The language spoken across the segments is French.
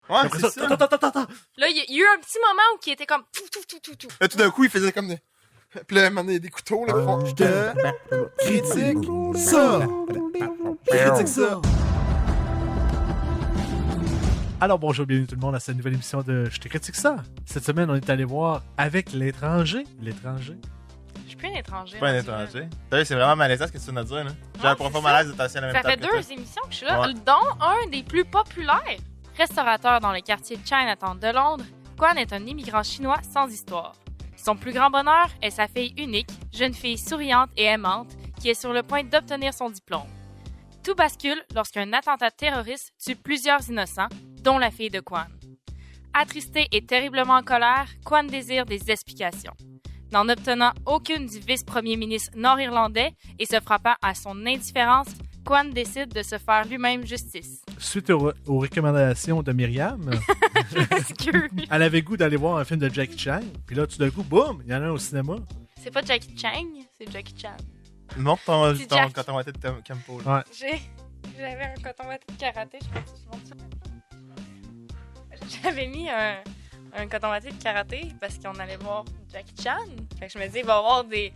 Ouais, Après c'est ça, ça. ta. Là, il y a eu un petit moment où il était comme tout. Là, tout d'un coup, il faisait comme des... Puis là, il y a des couteaux, là, qui font... Je te critique ça. Critique ça. Alors bonjour, bienvenue tout le monde à cette nouvelle émission de Je te critique ça. Cette semaine, on est allé voir Avec l'étranger. L'étranger. Je suis plus un étranger. Pas un rendu là. étranger. T'as vu, c'est vraiment malaisant ce que tu viens de dire, là. J'ai Ouais, un profond c'est ça. malaise de t'asseoir à la même Ça fait table que toi. 2 émissions que je suis là, Ouais. dont un des plus populaires. Restaurateur dans le quartier Chinatown de Londres, Kwan est un immigrant chinois sans histoire. Son plus grand bonheur est sa fille unique, jeune fille souriante et aimante, qui est sur le point d'obtenir son diplôme. Tout bascule lorsqu'un attentat terroriste tue plusieurs innocents, dont la fille de Kwan. Attristé et terriblement en colère, Kwan désire des explications. N'en obtenant aucune du vice-premier ministre nord-irlandais et se frappant à son indifférence, Kwan décide de se faire lui-même justice. Suite aux recommandations de Myriam, Excuse. elle avait goût d'aller voir un film de Jackie Chan. Puis là, tout d'un coup, boum, il y en a un au cinéma. C'est pas Jackie Chang, c'est Jackie Chan. Montre ton C'est Jack. coton watté de Campo, là. Ouais. J'avais un coton watté de karaté, je pense que je montre ça. J'avais mis un coton watté de karaté parce qu'on allait voir Jackie Chan. Fait que je me dis, il va y avoir des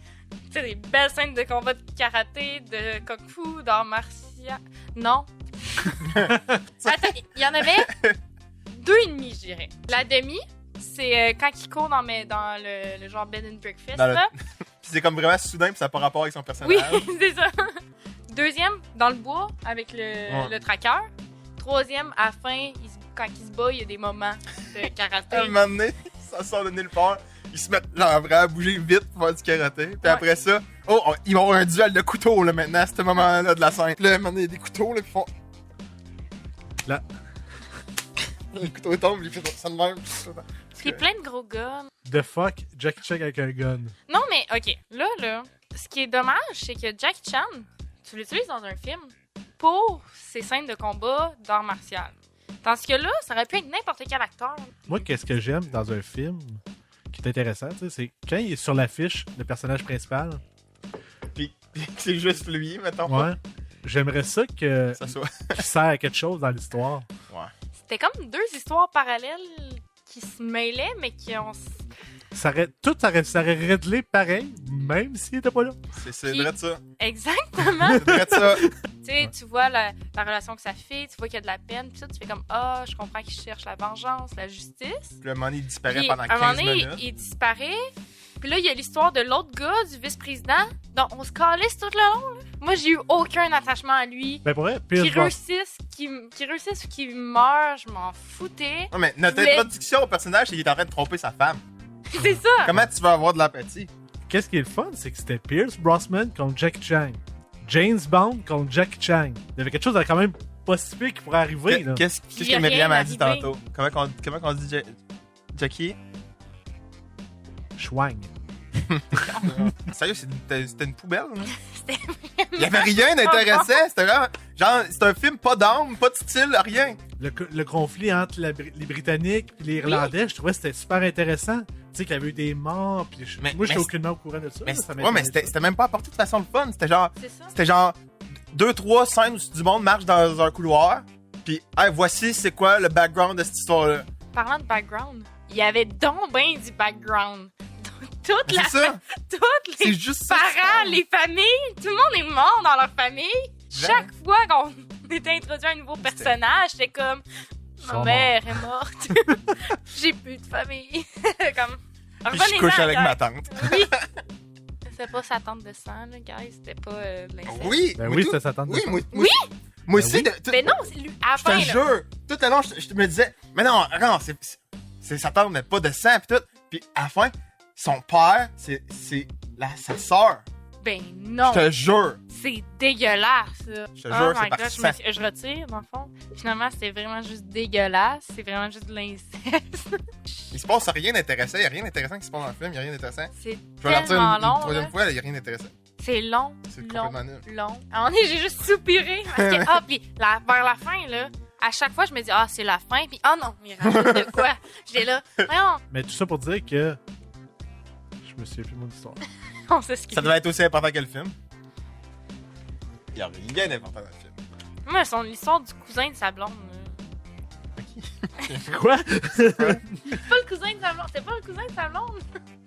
belles scènes de combat de karaté, de kung-fu, d'art martial. Non. Attends, il y en avait 2,5, je dirais. La demi, c'est quand il court dans le genre bed and breakfast, Dans le- là. Puis c'est comme vraiment soudain, puis ça n'a pas rapport avec son personnage. Oui, c'est ça. Deuxième, dans le bois, avec le tracker. Troisième, à la fin, quand il se bat, il y a des moments de À un karaté. moment donné, ça sort de nulle part. Ils se mettent genre vraiment à bouger vite pour faire du karaté. Puis après ça, ils vont avoir un duel de couteaux là maintenant à ce moment-là de la scène. Puis là, à un moment donné, il y a des couteaux là, puis ils font. Là. Le couteau tombe, il fait ça de même. C'est plein de gros guns. The fuck, Jackie Chan avec un gun. Non, mais OK, là, ce qui est dommage, c'est que Jackie Chan, tu l'utilises dans un film pour ses scènes de combat d'art martial. Tandis que là, ça aurait pu être n'importe quel acteur. Moi, qu'est-ce que j'aime dans un film qui est intéressant, tu sais, c'est quand il est sur l'affiche, le personnage principal. Puis c'est juste lui, mettons. Ouais. J'aimerais ça que Ça soit. qu'il sert à quelque chose dans l'histoire. Ouais. C'était comme 2 histoires parallèles qui se mêlaient, mais qui ont... Ça aurait réglé pareil, même s'il était pas là. C'est Puis- vrai de ça. Exactement. C'est vrai de ça. Tu sais, tu vois la relation que ça fait, tu vois qu'il y a de la peine, puis ça, tu fais comme, je comprends qu'il cherche la vengeance, la justice. Puis le money il disparaît Puis, pendant à un moment 15 donné, minutes. il disparaît. Puis là, il y a l'histoire de l'autre gars, du vice-président, dont on se calisse tout le long. Là. Moi, j'ai eu aucun attachement à lui. Ben pour vrai, Qu'il Pierce réussisse ou qu'il meure, je m'en foutais. Non, mais notre Mais- introduction au personnage, c'est qu'il est en train de tromper sa femme. C'est ça. Comment tu vas avoir de l'empathie? Qu'est-ce qui est le fun, c'est que c'était Pierce Brosnan contre Jackie Chan. James Bond contre Jackie Chan. Il y avait quelque chose de quand même pas si pire qui pourrait arriver. Là. Qu'est-ce Il y que a Myriam rien a dit arrivé. tantôt? Comment on dit Jackie? Schwang. Sérieux, c'était une poubelle, là? C'était Il y avait rien d'intéressant. C'était vraiment. Genre, c'est un film pas d'âme, pas de style, rien. Le conflit entre les Britanniques et les Irlandais, je trouvais que c'était super intéressant. Tu sais qu'il y avait eu des morts. Puis Mais- moi, je suis mais- aucunement au courant de ça. Mais, là, ça ouais, mais m'intéressait. c'était même pas apporté de façon de fun. C'est ça. Genre 2-3 scènes où du monde marche dans un couloir. Puis, hey, voici c'est quoi le background de cette histoire-là. Parlant de background, il y avait donc ben du background. Toute la... C'est ça. Toutes C'est les juste ça. parents, les familles, tout le monde est mort dans leur famille. Chaque fois qu'on était introduit à un nouveau personnage, c'était comme sont ma mère est morte. J'ai plus de famille. Comme Puis je revenez-en, couche avec guys. ma tante. Oui. C'était pas sa tante de sang, là, guys. C'était pas de l'inceste. Oui. Ben moi, oui, tout- c'était sa tante de Oui, sang. moi Oui? Moi Ben aussi. oui. Mais non, c'est lui. À la Je fin, te là. jure, tout le long, je me disais, mais non, c'est sa tante, mais pas de sang, pis tout. Puis à la fin, son père, c'est sa sœur. Ben non. Je te jure. C'est dégueulasse, là. Je te Oh jure, my c'est par God, sang. je retire, dans le fond. Finalement, c'était vraiment juste dégueulasse. C'est vraiment juste de l'inceste. Il se passe rien d'intéressant. Il y a rien d'intéressant qui se passe dans le film. Il y a rien d'intéressant. C'est Je vais leur dire tellement une long, troisième là. fois, il y a rien d'intéressant. C'est long, C'est long, complètement nul. long. À un moment donné, j'ai juste soupiré. Parce que, puis vers la fin, là, à chaque fois, je me dis, c'est la fin. Puis, non, il rajoute de quoi? J'étais là, voyons, Mais tout ça pour dire que je me souviens plus de mon histoire. on sait ce qu'il Ça devait être aussi important que le film. Il y a rien d'important dans le film. Moi, c'est l'histoire du cousin de sa blonde. là. Quoi? C'est pas le cousin de sa blonde. C'est pas le cousin de sa blonde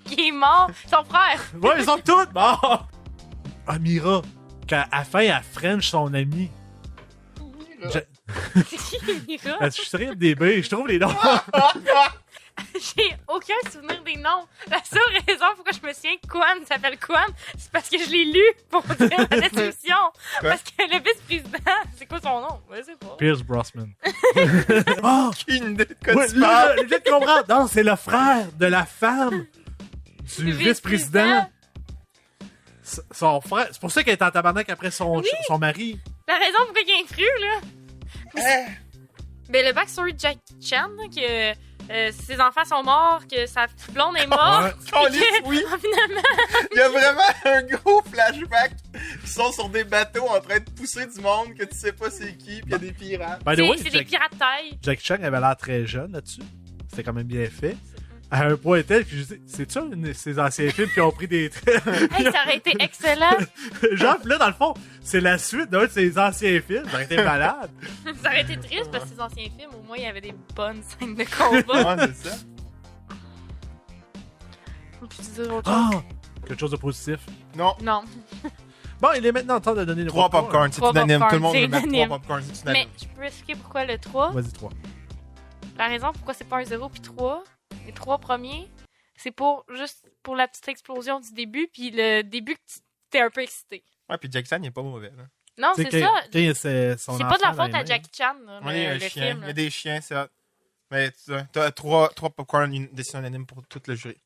qui est mort. Son frère. Ouais, ils sont toutes morts! Amira, quand à la fin, elle French son ami. C'est qui, Mira? Je suis sur IMDb, je trouve les noms. J'ai aucun souvenir des noms. La seule raison pourquoi je me souviens que Kwan s'appelle Kwan, c'est parce que je l'ai lu pour dire la description. Parce que le vice-président, c'est quoi son nom? Je sais pas. Pierce Brosnan. Oh! Aucune idée de quoi Ouais, tu parles. je viens de comprendre. Non, c'est le frère de la femme du Le vice-président. Son frère. C'est pour ça qu'elle est en tabarnak après son mari. La raison pourquoi il y a un fru, là. Ben, le backstory de Jackie Chan, là, que ses enfants sont morts, que sa blonde est morte. Calisse, oui. Finalement, Il y a vraiment un gros flashback. Ils sont sur des bateaux en train de pousser du monde que tu sais pas c'est qui, pis il y a des pirates. By the way, c'est des pirates taille. Jackie Chan avait l'air très jeune là-dessus. C'était quand même bien fait. À un point tel que je dis, c'est-tu un de ces anciens films qui ont pris des traits? Hey, ça aurait été excellent. Genre, pis là, dans le fond, c'est la suite d'un de ses anciens films. Ça aurait été malade. Ça aurait été triste parce que ces anciens films, au moins, il y avait des bonnes scènes de combat. Ouais, c'est ça. Puis tu dire autre chose? Ah! Quelque chose de positif. Non. Non. Bon, il est maintenant temps de donner le 3 popcorn. popcorn, c'est Trois unanime. Tout le monde popcorn, veut c'est mettre 3 unanime. popcorn, c'est Mais unanime. je peux expliquer pourquoi le 3. Vas-y, 3. La raison pourquoi c'est pas un 0 puis 3, les 3 premiers, c'est pour juste pour la petite explosion du début, puis le début que t'es un peu excité. Ouais, pis Jackson, il est pas mauvais, là. Non, c'est ça. C'est C'est pas de la faute à Jackie Chan, là, Ouais, il y a un le chien. film. Il y là. a des chiens, c'est hot. Mais t'as 3 popcorn, une décision unanime pour tout le jury.